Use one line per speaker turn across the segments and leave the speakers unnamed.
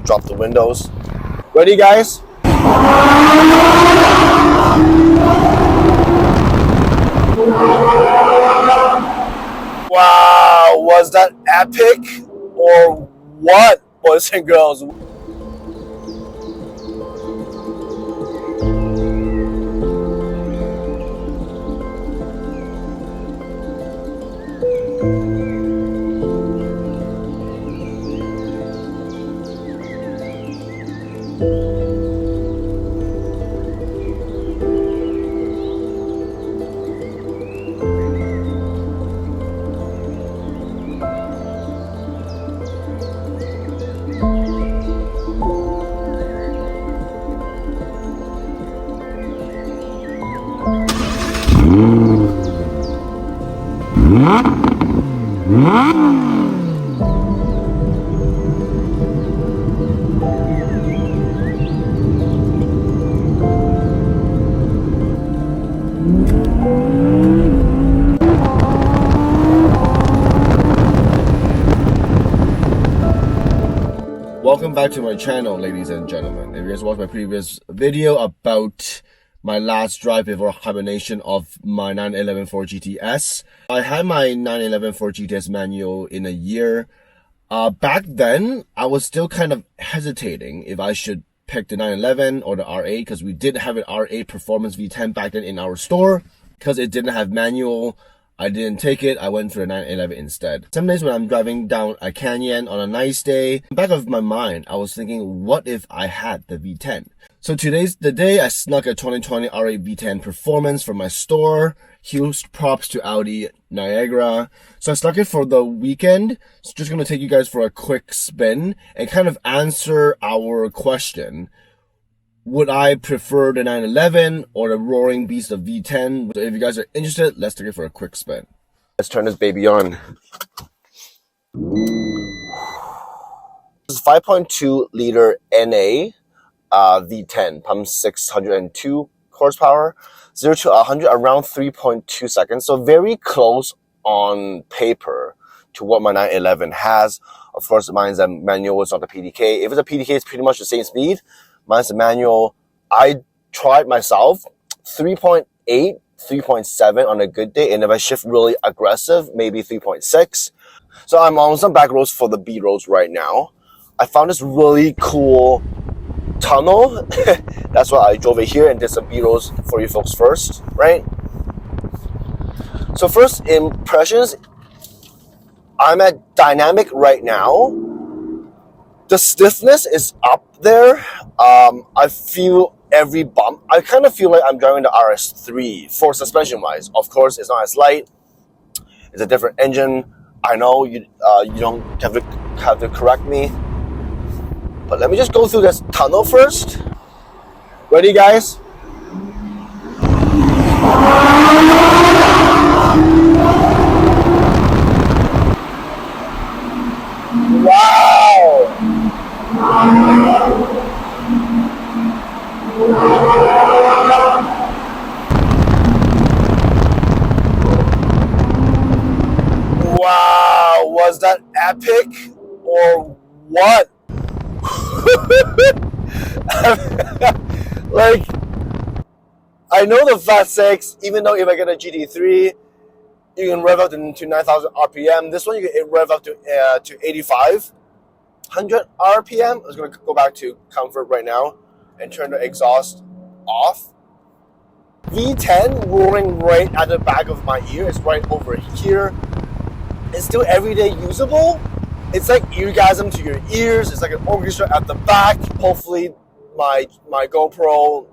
drop the windows. Ready, guys? Wow, was that epic or what, boys and girls? Welcome back to my channel, ladies and gentlemen. If you guys watched my previous video about my last drive before hibernation of my 911 Ford GTS, I had my 911 Ford GTS manual in a year. Back then, I was still kind of hesitating if I should pick the 911 or the R8, because we did have an R8 Performance V10 back then in our store. Because it didn't have manual, I didn't take it. I went for the 911 instead. Some days when I'm driving down a canyon on a nice day, in the back of my mind, I was thinking, what if I had the V10? So today's the day I snuck a 2020 R8 V10 Performance from my store. Huge props to Audi Niagara. So I snuck it for the weekend. So just going to take you guys for a quick spin and kind of answer our question. Would I prefer the 911 or the roaring beast of V10? So if you guys are interested, let's take it for a quick spin. Let's turn this baby on. This is 5.2 liter NA V10, pump 602 horsepower, 0 to 100 around 3.2 seconds. So very close on paper to what my 911 has. Of course, mine's a manual, it's not the PDK. If it's a PDK, it's pretty much the same speed. Mine's a manual. I tried myself 3.8, 3.7 on a good day, and if I shift really aggressive, maybe 3.6. So I'm on some back roads for the B roads right now. I found this really cool tunnel. That's why I drove it here and did some B roads for you folks first, right? So first impressions, I'm at dynamic right now. The stiffness is up there. I feel every bump. I kind of feel like I'm driving the RS3 for suspension wise. Of course, it's not as light. It's a different engine. I know you don't have to correct me. But let me just go through this tunnel first. Ready, guys? Wow! Wow, was that epic or what? Like, I know the Flat 6, even though if I get a GT3, you can rev up to 9,000 RPM. This one you can rev up to 8,500 RPM. I'm just going to go back to comfort right now and turn the exhaust off. V10 roaring right at the back of my ear. It's right over here. It's still everyday usable. It's like eargasm to your ears. It's like an orchestra at the back. Hopefully my GoPro,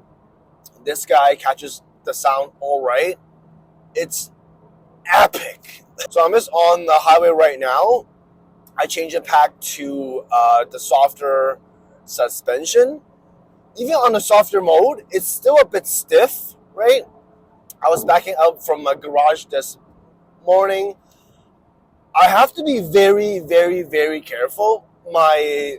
this guy, catches the sound all right. It's epic. So I'm just on the highway right now. I changed it back to the softer suspension. Even on the softer mode, it's still a bit stiff, right? I was backing up from my garage this morning. I have to be very, very, very careful. My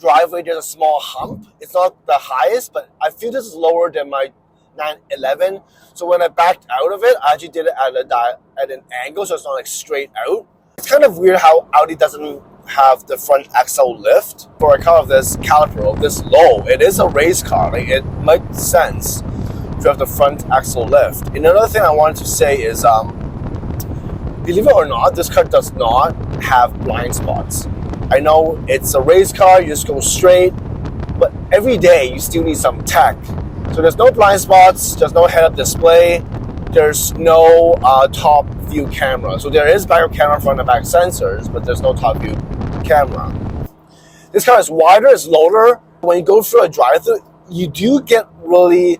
driveway, there's a small hump. It's not the highest, but I feel this is lower than my 911. So when I backed out of it, I actually did it at an angle, so it's not like straight out. It's kind of weird how Audi doesn't have the front axle lift. For a car of this caliber, of this low, it is a race car. Like, it makes sense to have the front axle lift. And another thing I wanted to say is, believe it or not, this car does not have blind spots. I know it's a race car, you just go straight, but every day you still need some tech. So there's no blind spots, there's no head-up display, there's no top view camera. So there is backup camera, front and back sensors, but there's no top view camera. This car is wider, it's loader. When you go through a drive-thru, you do get really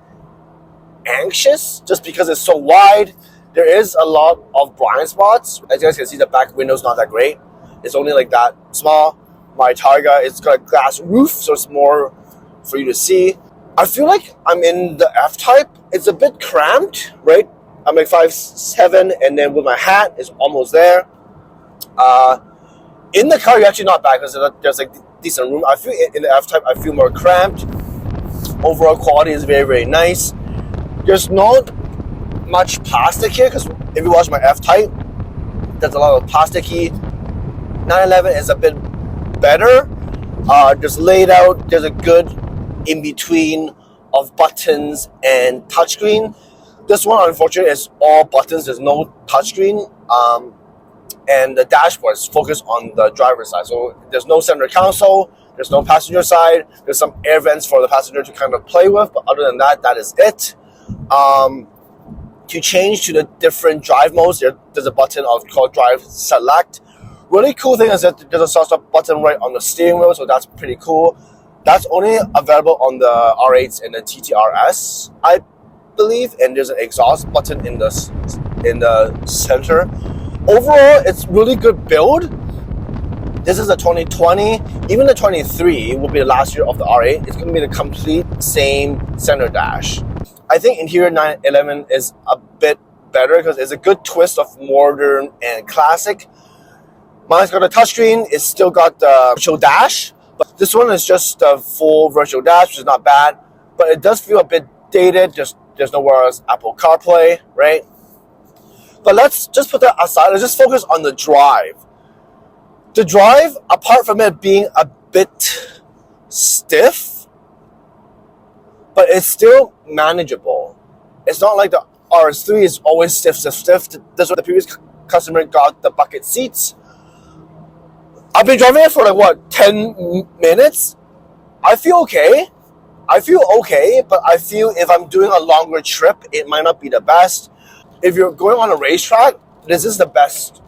anxious just because it's so wide. There is a lot of blind spots. As you guys can see, the back window's not that great. It's only like that small. My Targa, it's got a glass roof, so it's more for you to see. I feel like I'm in the F-Type. It's a bit cramped, right? I'm like 5'7", and then with my hat, it's almost there. In the car, you're actually not bad because there's like decent room. I feel in the F-Type, I feel more cramped. Overall quality is very, very nice. There's not much plastic here because if you watch my F-Type, there's a lot of plasticky. 911 is a bit better. Just laid out, there's a good in-between of buttons and touchscreen. This one, unfortunately, is all buttons. There's no touchscreen. And the dashboard is focused on the driver's side. So there's no center console. There's no passenger side. There's some air vents for the passenger to kind of play with. But other than that, that is it. To change to the different drive modes, there's a button called Drive Select. Really cool thing is that there's a start-stop button right on the steering wheel, so that's pretty cool. That's only available on the R8s and the TTRS, I believe, and there's an exhaust button in the center. Overall, it's really good build. This is a 2020. Even the 23 will be the last year of the R8. It's going to be the complete same center dash. I think interior 911 is a bit better because it's a good twist of modern and classic. Mine's got a touchscreen. It's still got the virtual dash, but this one is just a full virtual dash, which is not bad. But it does feel a bit dated. There's nowhere else Apple CarPlay, right? But let's just put that aside. Let's just focus on the drive. The drive, apart from it being a bit stiff, but it's still manageable. It's not like the RS3 is always stiff. That's what the previous customer got, the bucket seats. I've been driving it for like, 10 minutes? I feel okay. But I feel if I'm doing a longer trip, it might not be the best. If you're going on a racetrack, this is the best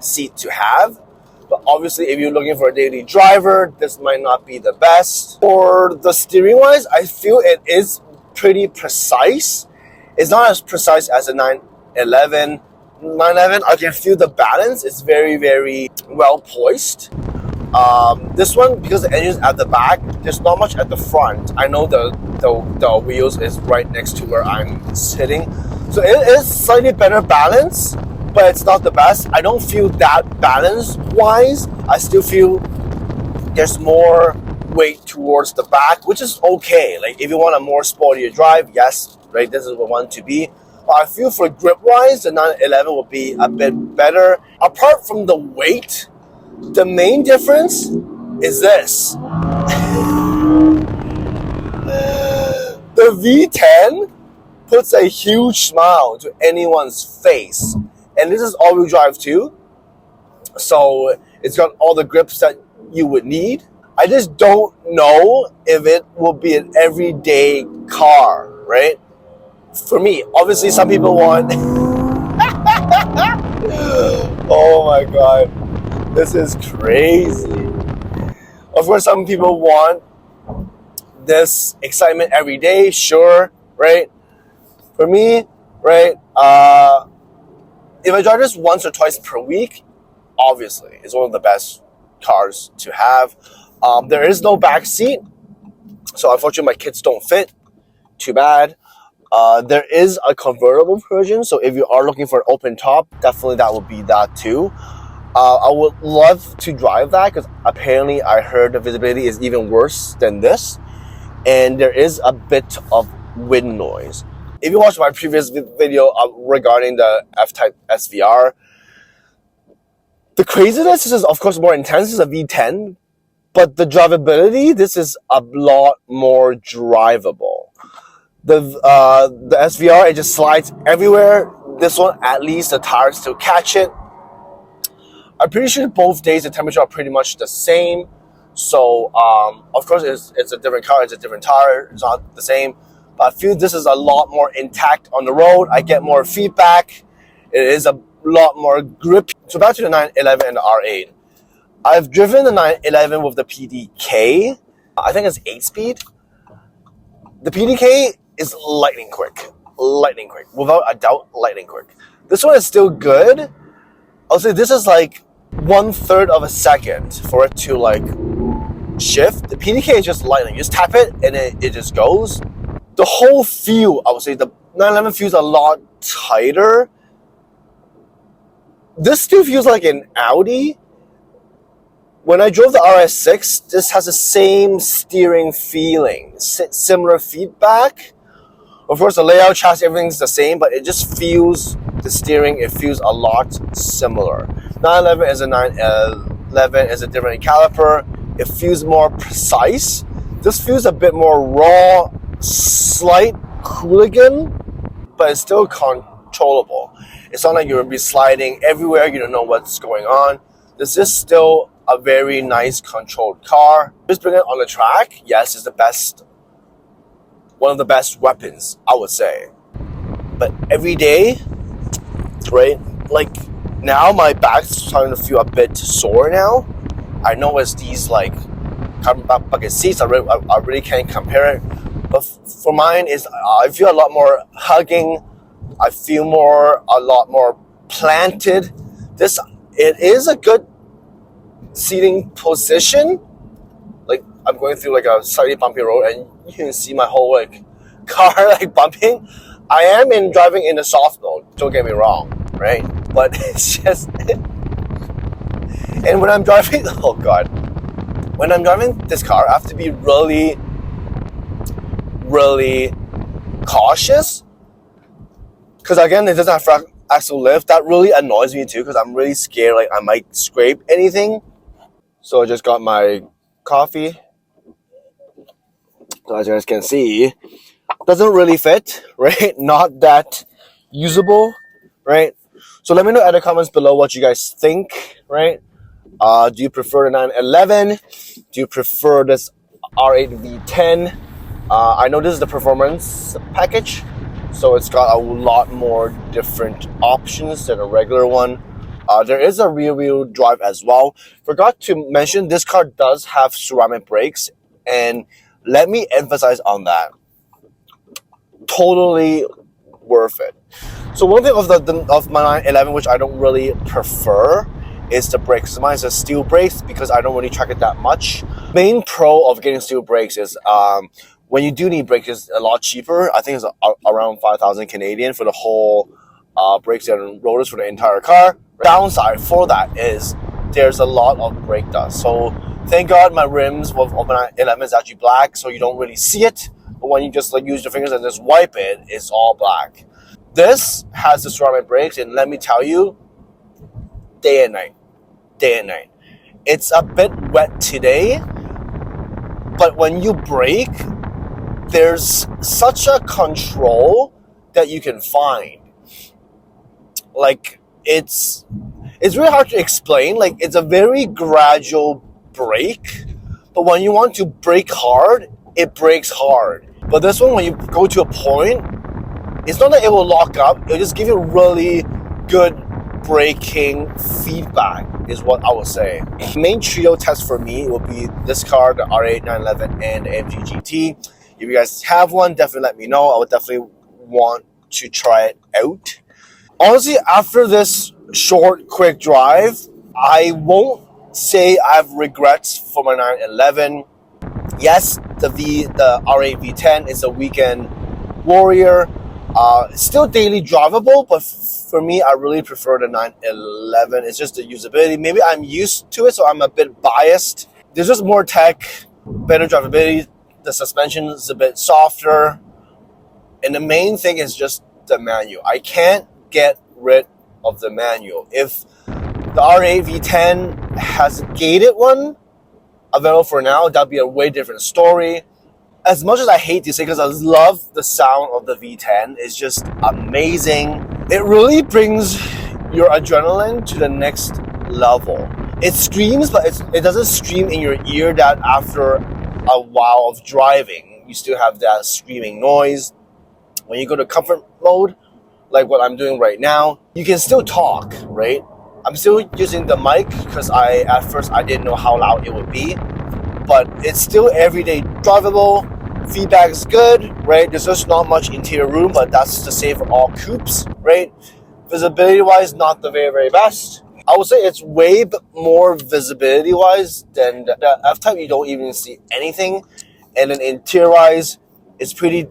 seat to have. But obviously, if you're looking for a daily driver, this might not be the best. For the steering-wise, I feel it is pretty precise. It's not as precise as a 911. 911, I can feel the balance. It's very, very well poised. This one, because the engine's at the back, there's not much at the front. I know the wheels is right next to where I'm sitting. So it is slightly better balance, but it's not the best. I don't feel that balance-wise. I still feel there's more weight towards the back, which is okay. Like if you want a more sportier drive, yes, right, this is what I want to be. But I feel for grip-wise, the 911 will be a bit better. Apart from the weight, the main difference is this. The V10 puts a huge smile to anyone's face. And this is all-wheel drive too. So it's got all the grips that you would need. I just don't know if it will be an everyday car, right? For me, obviously some people want... Oh my God. This is crazy. Of course, some people want this excitement every day, sure, right? For me, right, if I drive this once or twice per week, obviously, it's one of the best cars to have. There is no back seat, so unfortunately my kids don't fit. Too bad. There is a convertible version, so if you are looking for an open top, definitely that will be that too. I would love to drive that because apparently I heard the visibility is even worse than this, and there is a bit of wind noise. If you watched my previous video regarding the F-Type SVR, The craziness is of course more intense. This is a V10, but the drivability, this is a lot more drivable. The SVR, it just slides everywhere. This one, at least the tires still catch it. I'm pretty sure both days the temperature are pretty much the same. So of course it's a different car, it's a different tire, it's not the same. But I feel this is a lot more intact on the road. I get more feedback. It is a lot more grip. So back to the 911 and the R8. I've driven the 911 with the PDK. I think it's 8-speed. The PDK is lightning quick, without a doubt, lightning quick. This one is still good. I'll say this is like 1/3 of a second for it to like shift. The PDK is just lightning. You just tap it and it just goes. The whole feel, I would say the 911 feels a lot tighter. This still feels like an Audi. When I drove the RS6, this has the same steering feeling, similar feedback. Of course, the layout, chassis, everything's the same, but it just feels, the steering, it feels a lot similar. 911 is a 911, is a different caliper. It feels more precise. This feels a bit more raw, slight hooligan, but it's still controllable. It's not like you're gonna be sliding everywhere, you don't know what's going on. This is still a very nice controlled car. Just bring it on the track, yes, it's the best, one of the best weapons, I would say. But every day, right, like now my back's starting to feel a bit sore now. I know it's these like carbon bucket seats, I really can't compare it. But for mine, is I feel a lot more hugging. I feel a lot more planted. It is a good seating position. Like I'm going through like a slightly bumpy road and you can see my whole like car like bumping. I am driving in a soft mode, don't get me wrong, right? But it's just and when I'm driving, oh god, when I'm driving this car, I have to be really cautious, because again, it doesn't have front axle lift. That really annoys me too, because I'm really scared like I might scrape anything. So I just got my coffee. So as you guys can see, doesn't really fit, right? Not that usable, right? So let me know in the comments below what you guys think, right? Do you prefer the 911? Do you prefer this R8 V10? I know this is the performance package, so it's got a lot more different options than a regular one. There is a rear-wheel drive as well. Forgot to mention, this car does have ceramic brakes, and let me emphasize on that. Totally worth it. So one thing of my 911 which I don't really prefer is the brakes. Mine is a steel brakes because I don't really track it that much. Main pro of getting steel brakes is when you do need brakes, it's a lot cheaper. I think it's around 5,000 Canadian for the whole brakes and rotors for the entire car. Downside for that is there's a lot of brake dust. So thank God my rims of my 911 is actually black, so you don't really see it. But when you just like use your fingers and just wipe it, it's all black. This has the ceramic brakes, and let me tell you, day and night. It's a bit wet today, but when you brake, there's such a control that you can find. Like it's really hard to explain. Like it's a very gradual brake, but when you want to brake hard, it brakes hard. But this one, when you go to a point, it's not that it will lock up, it'll just give you really good braking feedback, is what I would say. The main trio test for me will be this car, the R8, 911, and the AMG GT. If you guys have one, definitely let me know. I would definitely want to try it out. Honestly, after this short, quick drive, I won't say I have regrets for my 911. Yes, the R8 V10 is a weekend warrior. Still daily drivable, but for me, I really prefer the 911. It's just the usability. Maybe I'm used to it, so I'm a bit biased. There's just more tech, better drivability. The suspension is a bit softer. And the main thing is just the manual. I can't get rid of the manual. If the R8 V10 has a gated one available for now. That'd be a way different story. As much as I hate to say, because I love the sound of the V10, it's just amazing. It really brings your adrenaline to the next level. It screams, but it doesn't scream in your ear that after a while of driving, you still have that screaming noise. When you go to comfort mode, like what I'm doing right now, you can still talk, right? I'm still using the mic because at first I didn't know how loud it would be, but it's still everyday drivable. Feedback is good, right? There's just not much interior room, but that's the same for all coupes, right? Visibility wise, not the very, very best. I would say it's way more visibility wise than the F-Type. You don't even see anything. And then interior wise, it's pretty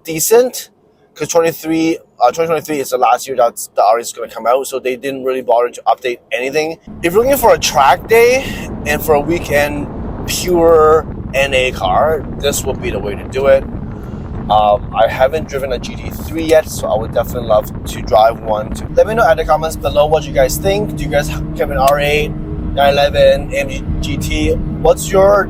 decent because 2023 is the last year that the R8 is going to come out, so they didn't really bother to update anything. If you're looking for a track day and for a weekend pure NA car, this would be the way to do it. I haven't driven a GT3 yet, so I would definitely love to drive one. Let me know in the comments below what you guys think. Do you guys have an R8, 911, AMG GT? What's your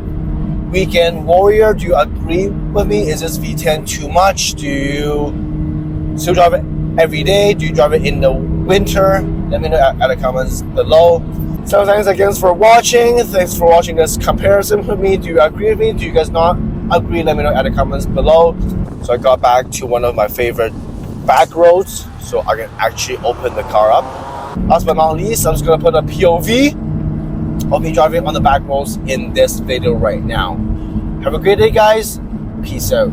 weekend warrior? Do you agree with me? Is this V10 too much? Do you still drive it every day? Do you drive it in the winter? Let me know in the comments below. So thanks again for watching. Thanks for watching this comparison with me. Do you agree with me? Do you guys not agree? Let me know in the comments below. So I got back to one of my favorite back roads so I can actually open the car up. Last but not least, I'm just going to put a POV of me driving on the back roads in this video right now. Have a great day, guys. Peace out.